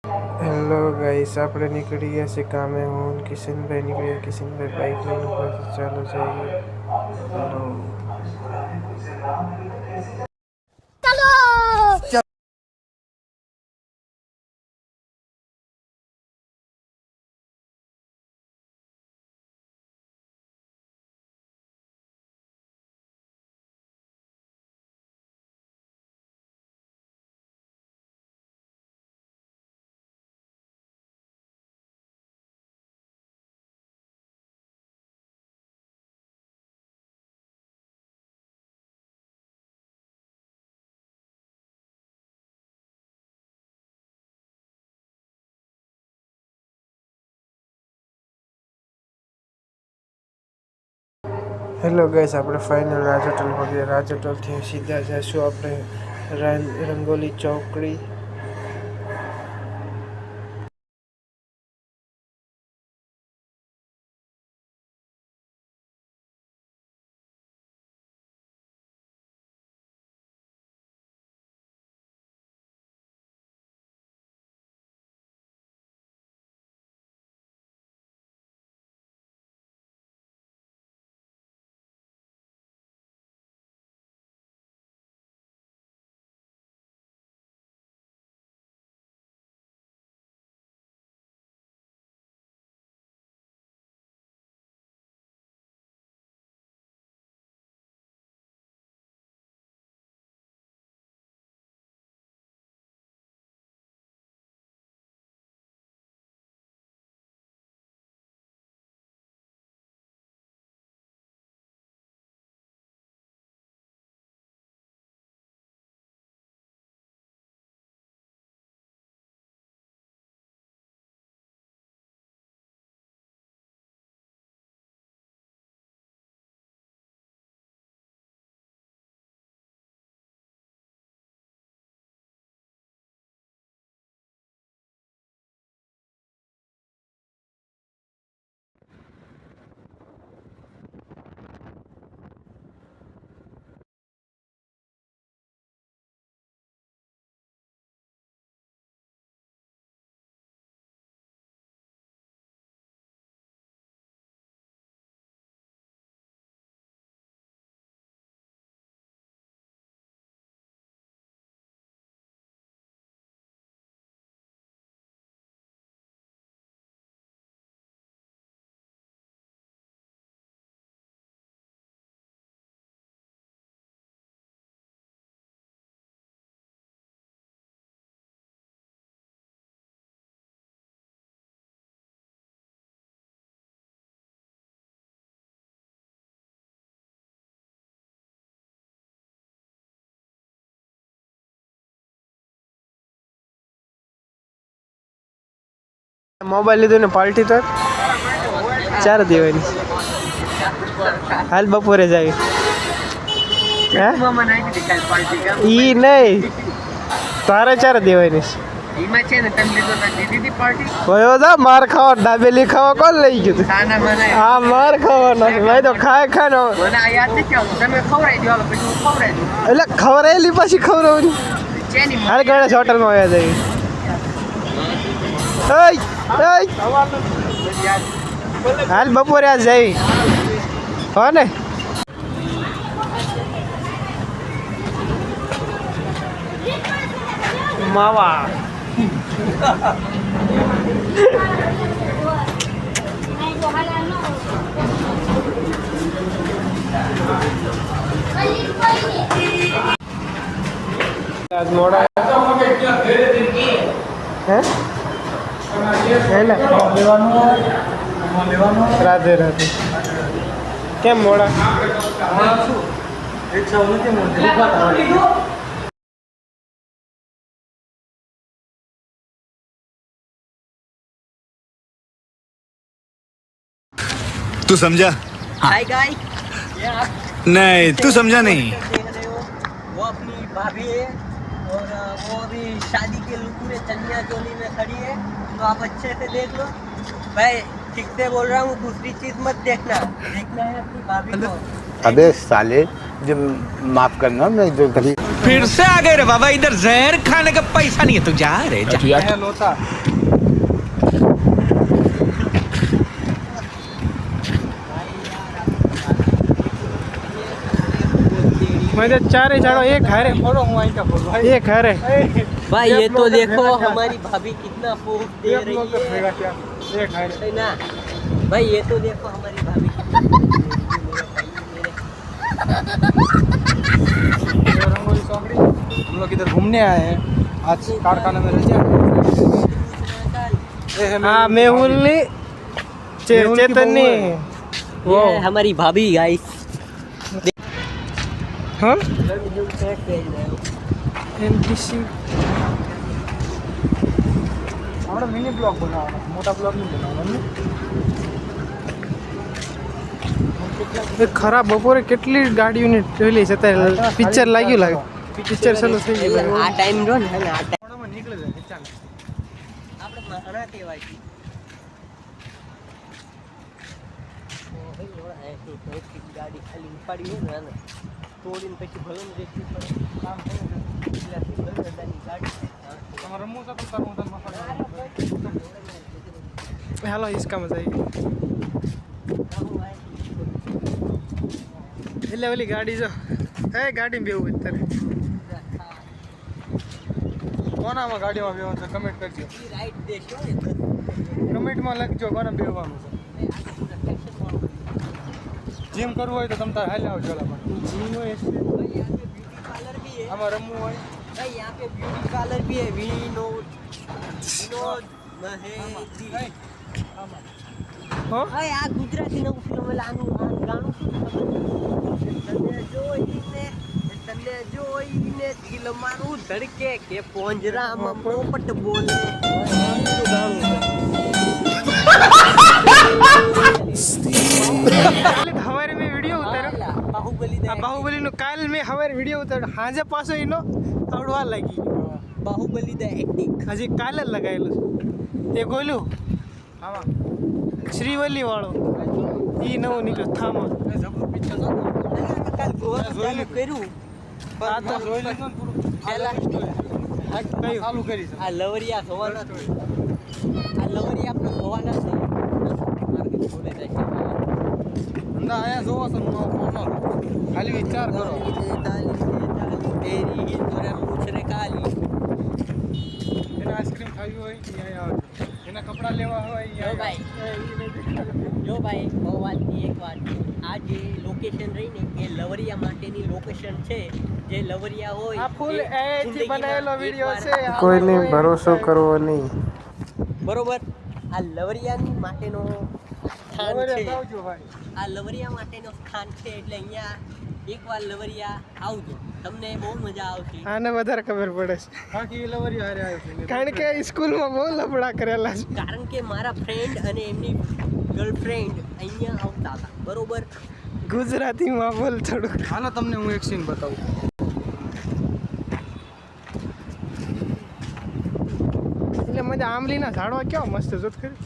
Hello guys, આપણે નીકળી ગયા છે કામે. હું કિશનભાઈ નીકળ્યા. કિશનભાઈ બાઇક લઈને ઉભા છે. ચાલો જઈએ. હેલો. હેલો ગાઈસ, આપણે ફાઇનલ રાજ હોટલ પહોંચ્યા. રાજ હોટલથી સીધા જઈશું આપણે રંગોલી ચોકડી. મોબાઈલ લીધો ને પાર્ટી તો 4 દેવાની. હાલ બપોરે જાય. ઈ નહીં, તારે 4 દેવાની છે. માર ખાવા દાબેલી ખાવા કોણ લઈ ગયું? હા, માર ખાવાનો ભાઈ તો ખાય એટલે ખવડાયેલી પાછી ખવડાવવાની. હાલ ગણેશ હોટલમાં આવ્યા જઈએ. હાલ બપોરે આજ જઈ હો ને. માવા આજ મોડા હે રાધે રાધે. કેમ મોડા? तू समझा? हाय गाय नहीं, तू समझा नहीं. वो अपनी भाभी है और वो अभी शादी के लुकुरे चनिया चोली में खड़ी है, तो आप अच्छे से देख लो भाई. ठीक से बोल रहा हूँ, दूसरी चीज मत देखना. देखना है अपनी भाभी को. अबे साले जो माफ करना मैं जो कभी फिर से आ गए रे बाबा, इधर जहर खाने का पैसा नहीं है, तू जा रे जा। होता मुझे चारे झाड़ो एक घर है, एक घर है भाई ये तो देखो हमारी भाभी कितना पोप दे रही है ना। भाई ये तो देखो हमारी भाभी कितना पोप दे रही है। हम लोग इधर घूमने आए हैं, आज कारखाना में रजा। हाँ मेहुल ने चेतन ने वो हमारी भाभी गाइस। हाँ एमपीसी આપણે મિની બ્લોગ બનાવવાનો, મોટા બ્લોગ નહીં બનાવવાનો. ખરાબ બપોરે કેટલી ગાડીઓની ટ્રેલી છે અત્યારે પિક્ચર લાગ્યું લાગે પિક્ચર ચાલુ થઈ ગયું આ ટાઈમ જો ને આ ટાઈમ થોડામાં નીકળે છે ચાલ. આપણે મહાણા કહેવાય છે. ગાડી ખાલી ઉપાડી હોય ને તોડીને પછી ભલે ને રેખી પડે કામ કરે ને એટલાથી ભલે બધાની ગાડી તમારે રમવું છે તો કરવું છે મફત. હાલો હિસકામાં જાય એટલે ઓલી ગાડી જો હે ગાડી બેવું અત્યારે કોનામાં ગાડીમાં બેવાનું છે કમેન્ટ કરજો, રાઈટ દેશો કમેન્ટમાં લખજો કોને બેવાનું છે. જીમ કરવું હોય તો તમે તારે હાલ્યા આવો ચોલા પણ જીમ હોય भाई यहाँ पे ब्यूटी पार्लर भी है। આમાં રમવું હોય भाई यहाँ पे ब्यूटी पार्लर भी है। विनोद મહેજી હો ભાઈ આ ગુજરાતી નવું ફિલ્મ આનું ગાણું શું તને જોઈને દિલ મારું ધડકે કે પોંજરામાં પોપટ બોલે. હવારે મેં વિડીયો ઉતાર્યો બાહુબલી આ બાહુબલીનો કાલ મેં હવારે વિડીયો ઉતાર્યો હાજે પાછો એનો આવડવા લાગી બાહુબલી ધ એક્ટિંગ હજી કાલે જ લગાવેલું છે એ ગોલું આમાં શ્રીવલ્લી વાળો એ નવો નીકળ્યો થામા જબરું પિક્ચર છે. કાલ ગોવા ચાલુ કર્યું આ તો જોઈ લીધું ને પૂરું. પહેલા કયું ચાલુ કરી છે. આ લવરિયા જોવાના છે. આ લવરિયા આપણે જોવાના છે. માર્કેટ ખોલે જાય છે. અંદા આયા જોવો છો નો ફોટો ખાલી વિચાર કરો. તેરી તોરે મૂછરે કાલી. એને આઈસ્ક્રીમ ખાવી હોય અહીંયા આવજો, એના કપડાં લેવા હોય જો અહીંયા ભાઈ બહુ વાતની એક વાત આ જે લોકેશન રહી ને એ લવરિયા માટેની લોકેશન છે. જે લવરિયા હોય આ ફૂલ એ એથી જિંદગીમાં બનાવેલો વિડીયો એકવાર છે કોઈને ભરોસો કરવો નહીં બરોબર. આ લવરિયાની માટેનો સ્થાન છે. આવજો ભાઈ. આ લવરિયા માટેનો સ્થાન છે એટલે અહીંયા એકવાર લવરિયા આવજો, તમને બહુ મજા આવશે. આને વધારે ખબર પડે છે બાકી લવરી હારે આવ્યો છે. કારણ કે સ્કૂલમાં બહુ લફડા કરેલા છે કારણ કે મારા ફ્રેન્ડ અને એમની ગર્લફ્રેન્ડ અહીંયા આવતા હતા બરોબર. ગુજરાતીમાં બોલ થોડુંક હાલો તમને હું એક સીન બતાવું. એટલે મજા આંબલીના ઝાડવા કેવા મસ્ત જોત ખરી